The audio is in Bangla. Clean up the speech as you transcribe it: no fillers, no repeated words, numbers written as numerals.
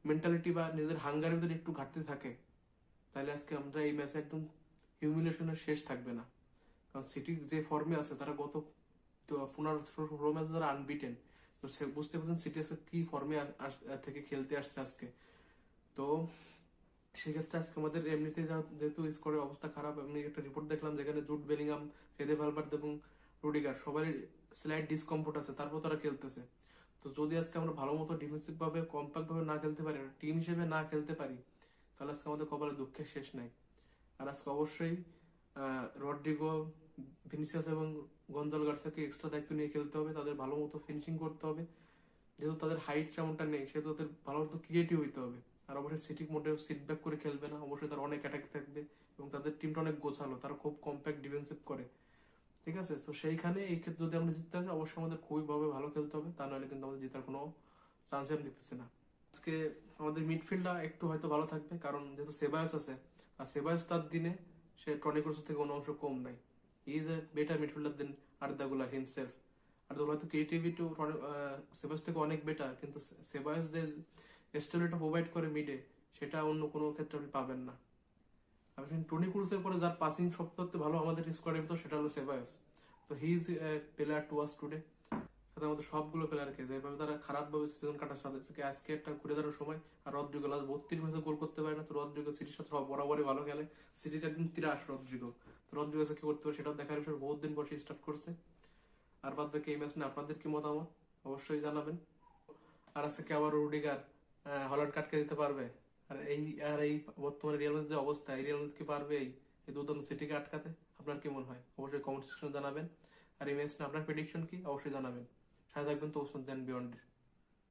মেন্টালিটি বা নিজেদের হাঙ্গারের ভিতরে একটু ঘাটতি থাকে, তাহলে আজকে আমরা এই ম্যাচে একদম হিউমিলেশনের শেষ থাকবে না। কারণ সিটি যে ফর্মে আছে, তারা গত 15-16 ম্যাচ তারা আনবিটেন। তো সে বুঝতে পারছেন সিটি আজকে কি ফর্মে থেকে খেলতে আসছে আজকে। তো সেক্ষেত্রে আজকে আমাদের এমনিতে যেহেতু স্কোরের অবস্থা খারাপ, আমি একটা রিপোর্ট দেখলাম যেখানে জুড বেলিংহাম, ফেদে ভালভার্দে এবং রুডিগার সবারই স্লাইড ডিসকমফোর্ট আছে, তারপর তারা খেলতেছে। তো যদি আজকে আমরা ভালো মতো ডিফেন্সিভ ভাবে কম্প্যাক্ট ভাবে না খেলতে পারি, টিম হিসেবে না খেলতে পারি, তাহলে আজকে আমাদের কপালে দুঃখের শেষ নাই। আর আজকে অবশ্যই রড্রিগো, ভিনিসিয়াস এবং গঞ্জালো গার্সিয়াকে এক্সট্রা দায়িত্ব নিয়ে খেলতে হবে, তাদের ভালো মতো ফিনিশিং করতে হবে। যেহেতু তাদের হাইট যেমনটা নেই, সেহেতু তাদের ভালো মতো ক্রিয়েটিভ হইতে হবে। আর অবশ্যই সিটি মোটেও সিট ব্যাক করে খেলবে না, অবশ্যই তার অনেক অ্যাটাক থাকবে এবং তাদের টিমটা অনেক গোছালো, তারা খুব কম্প্যাক্ট ডিফেন্সিভ করে। ঠিক আছে, তো সেইখানে এই ক্ষেত্রে যদি আমরা জিততে হয়, অবশ্যই আমাদের খুবই ভালো খেলতে হবে, তা নাহলে কিন্তু আমাদের জেতার কোনো চান্স আমি দেখতেছি না। আজকে আমাদের মিডফিল্ডটা একটু হয়তো ভালো থাকবে, কারণ যেহেতু সেবায়াস আছে, আর সেবায়াস তার দিনে সে টনি ক্রুস থেকে কোনো অংশ কম নাই। He is a better midfielder than Arda Guler himself. আর তো হয়তো ক্রিয়েটিভিটি সেবায়াস থেকে অনেক বেটার, কিন্তু সেবায়াস যে স্টেবিলিটি প্রোভাইড করে মিডে, সেটা অন্য কোনো ক্ষেত্রে আপনি পাবেন না। আপনি টনি ক্রুসের পরে যার পাসিং সবথেকে ভালো আমাদের স্কোয়াডের ভিতর, সেটা হলো সেবায়াস। তো he is player to us today. সাথে আমাদের সবগুলো প্লেয়ারকে যেভাবে তারা খারাপ ভাবে সিজন কাটার সাথে থেকে আজকে একটা ঘুরে দাঁড়ানোর সময়। আর রদ্রিগো লাস্ট 32 ম্যাচে গোল করতে পারে না, তো রদ্রিগো সিটির সাথে বরাবরই ভালো খেলে। সিটির একদম তিরাস রদ্রিগো। তো রদ্রিগো কি করতে পারে সেটাও দেখার বিষয়, বহুত দিন পর সে স্টার্ট করছে। আর বাদ বাকি এই ম্যাচ নিয়ে আপনাদের কি মতামত অবশ্যই জানাবেন। আর আজকে আবার রুডিগার হল্যান্ড কাটকে দিতে পারবে? আর এই বর্তমানে রিয়াল মাদ্রিদের যে অবস্থা, এই রিয়াল মাদ্রিদ কি পারবে এই দুর্দান্ত সিটিকে আটকাতে? আপনার কি মনে হয় অবশ্যই কমেন্ট সেকশনে জানাবেন। আর এই ম্যাচ নিয়ে আপনার প্রেডিকশন কি অবশ্যই জানাবেন। সাথে থাকবেন তো ওসমান বিয়ন্ড।